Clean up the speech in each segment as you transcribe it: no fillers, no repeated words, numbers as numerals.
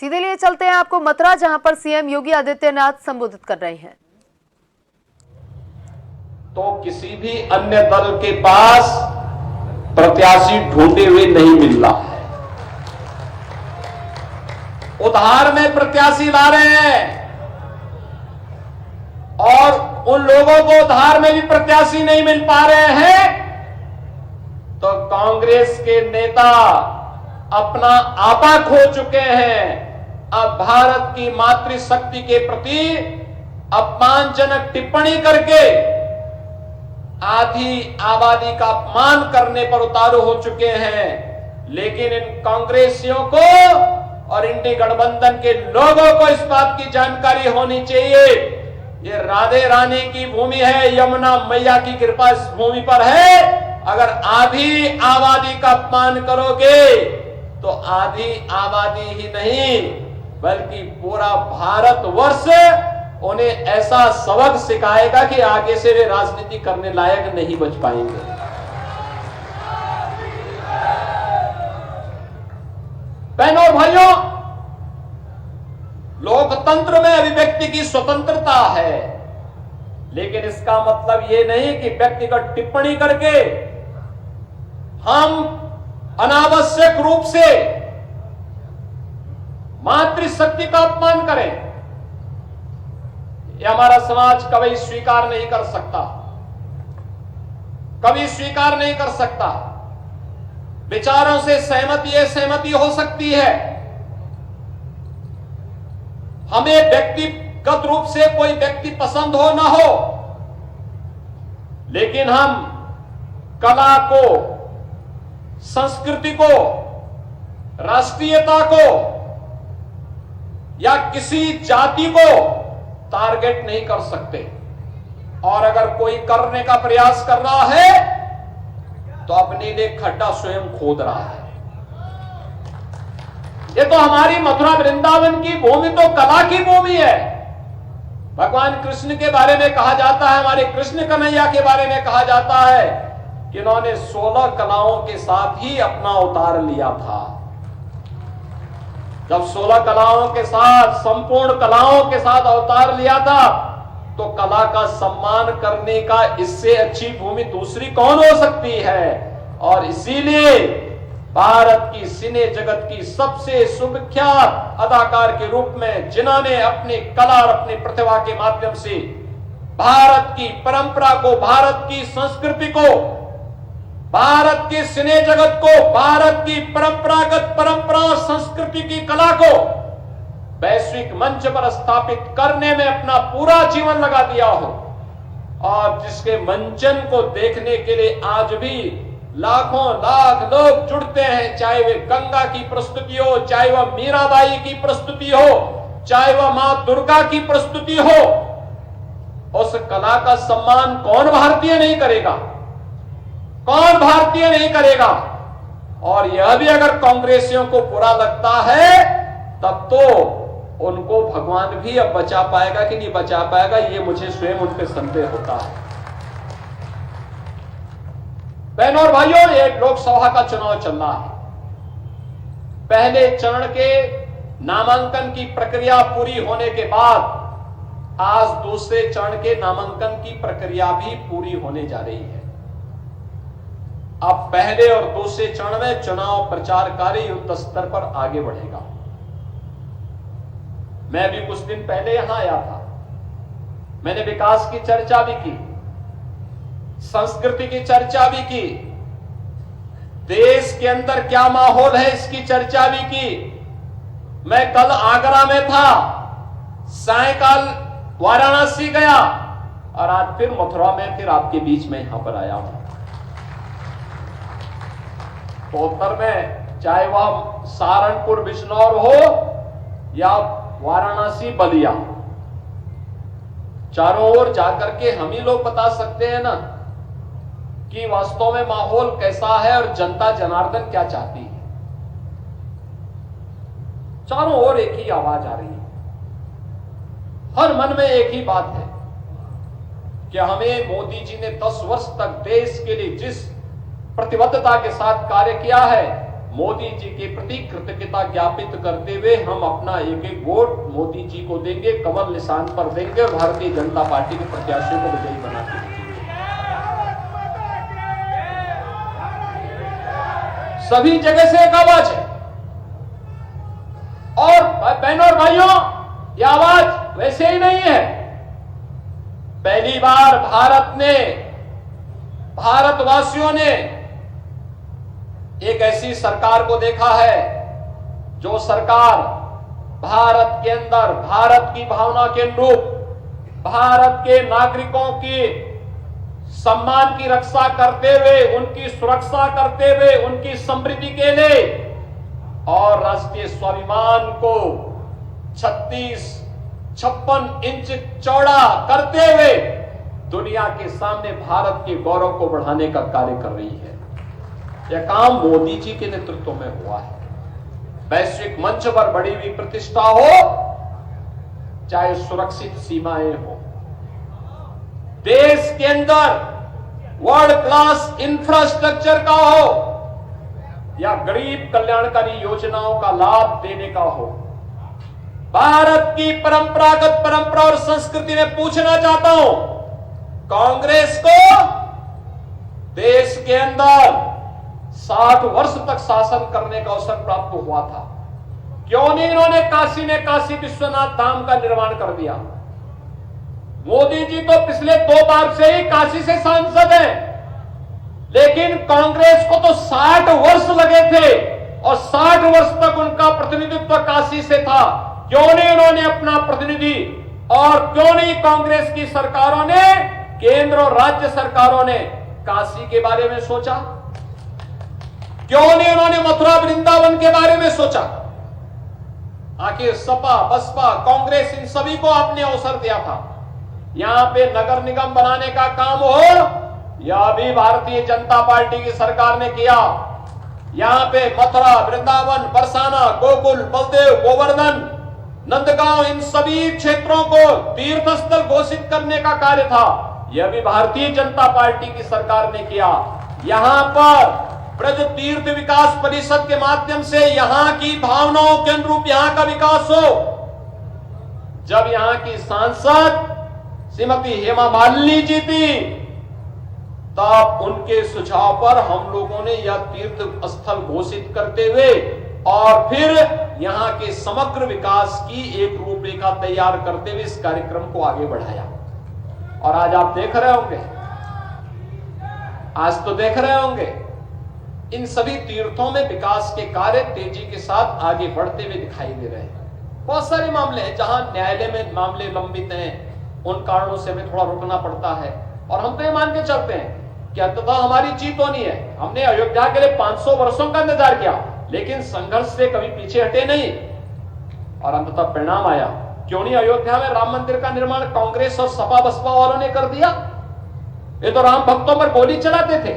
सीधे लिए चलते हैं आपको मथुरा, जहां पर सीएम योगी आदित्यनाथ संबोधित कर रहे हैं। तो किसी भी अन्य दल के पास प्रत्याशी ढूंढे हुए नहीं मिल रहा है, उधार में प्रत्याशी ला रहे हैं और उन लोगों को उधार में भी प्रत्याशी नहीं मिल पा रहे हैं। तो कांग्रेस के नेता अपना आपा खो चुके हैं। अब भारत की मातृशक्ति के प्रति अपमानजनक टिप्पणी करके आधी आबादी का अपमान करने पर उतारू हो चुके हैं। लेकिन इन कांग्रेसियों को और इंडी गठबंधन के लोगों को इस बात की जानकारी होनी चाहिए, ये राधे रानी की भूमि है, यमुना मैया की कृपा इस भूमि पर है। अगर आधी आबादी का अपमान करोगे तो आधी आबादी ही नहीं बल्कि पूरा भारतवर्ष उन्हें ऐसा सबक सिखाएगा कि आगे से वे राजनीति करने लायक नहीं बच पाएंगे। बहनों और भाइयों, लोकतंत्र में अभिव्यक्ति की स्वतंत्रता है, लेकिन इसका मतलब यह नहीं कि व्यक्तिगत टिप्पणी करके हम अनावश्यक रूप से मातृशक्ति का अपमान करें। यह हमारा समाज कभी स्वीकार नहीं कर सकता, कभी स्वीकार नहीं कर सकता। विचारों से सहमति हो सकती है, हमें व्यक्तिगत रूप से कोई व्यक्ति पसंद हो ना हो, लेकिन हम कला को, संस्कृति को, राष्ट्रीयता को या किसी जाति को टारगेट नहीं कर सकते। और अगर कोई करने का प्रयास कर रहा है तो अपने लिए खड्डा स्वयं खोद रहा है। ये तो हमारी मथुरा वृंदावन की भूमि तो कला की भूमि है। भगवान कृष्ण के बारे में कहा जाता है, हमारे कृष्ण कन्हैया के बारे में कहा जाता है कि इन्होंने 16 कलाओं के साथ ही अपना अवतार लिया था। जब 16 कलाओं के साथ, संपूर्ण कलाओं के साथ अवतार लिया था, तो कला का सम्मान करने का इससे अच्छी भूमि दूसरी कौन हो सकती है। और इसीलिए भारत की सिने जगत की सबसे सुविख्यात अदाकार के रूप में जिन्होंने अपनी कला और अपनी प्रतिभा के माध्यम से भारत की परंपरा को, भारत की संस्कृति को, भारत के सिने जगत को, भारत की परंपरा और संस्कृति की कला को वैश्विक मंच पर स्थापित करने में अपना पूरा जीवन लगा दिया हो, और जिसके मंचन को देखने के लिए आज भी लाखों लाख लोग जुड़ते हैं, चाहे वे गंगा की प्रस्तुति हो, चाहे वह मीराबाई की प्रस्तुति हो, चाहे वह मां दुर्गा की प्रस्तुति हो, उस कला का सम्मान कौन भारतीय नहीं करेगा, कौन भारतीय नहीं करेगा। और यह भी अगर कांग्रेसियों को बुरा लगता है तब तो उनको भगवान भी अब बचा पाएगा कि नहीं बचा पाएगा, ये मुझे स्वयं उन पे संदेह होता है। बहनों और भाइयों, ये लोकसभा का चुनाव चल रहा है। पहले चरण के नामांकन की प्रक्रिया पूरी होने के बाद आज दूसरे चरण के नामांकन की प्रक्रिया भी पूरी होने जा रही है। अब पहले और दूसरे चरण में चुनाव प्रचार कार्य युद्ध स्तर पर आगे बढ़ेगा। मैं भी कुछ दिन पहले यहां आया था, मैंने विकास की चर्चा भी की, संस्कृति की चर्चा भी की, देश के अंदर क्या माहौल है इसकी चर्चा भी की। मैं कल आगरा में था, सायकाल वाराणसी गया और आज फिर मथुरा में फिर आपके बीच में यहां पर आया हूं। तो उत्तर में चाहे वह सहारनपुर बिजनौर हो या वाराणसी बलिया, चारों ओर जाकर के हम ही लोग बता सकते हैं ना कि वास्तव में माहौल कैसा है और जनता जनार्दन क्या चाहती है। चारों ओर एक ही आवाज आ रही है, हर मन में एक ही बात है कि हमें मोदी जी ने 10 वर्ष तक देश के लिए जिस प्रतिबद्धता के साथ कार्य किया है मोदी जी के प्रति कृतज्ञता ज्ञापित करते हुए हम अपना एक एक वोट मोदी जी को देंगे, कमल निशान पर देंगे, भारतीय जनता पार्टी के प्रत्याशियों को विजयी बनाते हैं। सभी जगह से एक आवाज है। और बहनों और भाइयों, यह आवाज वैसे ही नहीं है। पहली बार भारतवासियों ने एक ऐसी सरकार को देखा है जो सरकार भारत के अंदर भारत की भावना के अनुरूप भारत के नागरिकों की सम्मान की रक्षा करते हुए, उनकी सुरक्षा करते हुए, उनकी समृद्धि के लिए और राष्ट्रीय स्वाभिमान को 56 इंच चौड़ा करते हुए दुनिया के सामने भारत के गौरव को बढ़ाने का कार्य कर रही है। यह काम मोदी जी के नेतृत्व में हुआ है। वैश्विक मंच पर बढ़ी हुई प्रतिष्ठा हो, चाहे सुरक्षित सीमाएं हो, देश के अंदर वर्ल्ड क्लास इंफ्रास्ट्रक्चर का हो या गरीब कल्याणकारी योजनाओं का लाभ देने का हो, भारत की परंपरा और संस्कृति में पूछना चाहता हूं, कांग्रेस को देश के अंदर 60 वर्ष तक शासन करने का अवसर प्राप्त हुआ था। क्यों नहीं इन्होंने काशी में काशी विश्वनाथ धाम का निर्माण कर दिया? मोदी जी तो पिछले 2 बार से ही काशी से सांसद हैं, लेकिन कांग्रेस को तो 60 वर्ष लगे थे और 60 वर्ष तक उनका प्रतिनिधित्व काशी से था। क्यों नहीं उन्होंने अपना प्रतिनिधि, और क्यों नहीं कांग्रेस की सरकारों ने, केंद्र और राज्य सरकारों ने काशी के बारे में सोचा? क्यों नहीं उन्होंने मथुरा वृंदावन के बारे में सोचा? आखिर सपा, बसपा, कांग्रेस, इन सभी को आपने अवसर दिया था। यहां पे नगर निगम बनाने का काम हो, यह भी भारतीय जनता पार्टी की सरकार ने किया। यहां पे मथुरा, वृंदावन, बरसाना, गोकुल, बलदेव, गोवर्धन, नंदगांव, इन सभी क्षेत्रों को तीर्थ स्थल घोषित करने का कार्य था। यह भी भारतीय जनता पार्टी की सरकार ने किया। यहां पर ब्रज तीर्थ विकास परिषद के माध्यम से यहां की भावनाओं के अनुरूप यहां का विकास हो। जब यहां की सांसद श्रीमती हेमा मालिनी जी थी, तब उनके सुझाव पर हम लोगों ने यह तीर्थ स्थल घोषित करते हुए और फिर यहां के समग्र विकास की एक रूपरेखा तैयार करते हुए इस कार्यक्रम को आगे बढ़ाया। और आज आप देख रहे होंगे, आज तो देख रहे होंगे, इन सभी तीर्थों में विकास के कार्य तेजी के साथ आगे बढ़ते हुए दिखाई दे रहे हैं। बहुत सारे मामले हैं जहां न्यायालय में मामले लंबित हैं, उन कारणों से हमें थोड़ा रुकना पड़ता है। और हम तो ये मान के चलते हैं कि अंततः हमारी जीत होनी है। हमने अयोध्या के लिए 500 वर्षों का इंतजार किया, लेकिन संघर्ष से कभी पीछे हटे नहीं और अंततः परिणाम आया। क्यों नहीं अयोध्या में राम मंदिर का निर्माण कांग्रेस और सपा बसपा वालों ने कर दिया? ये तो राम भक्तों पर गोली चलाते थे।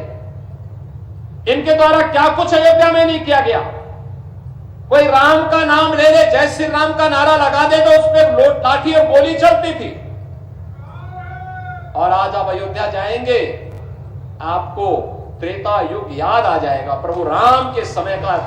इनके द्वारा क्या कुछ अयोध्या में नहीं किया गया? कोई राम का नाम ले ले, जय श्री राम का नारा लगा दे तो उस पर लाठी और गोली चलती थी। और आज आप अयोध्या जाएंगे, आपको त्रेता युग याद आ जाएगा। प्रभु राम के समय का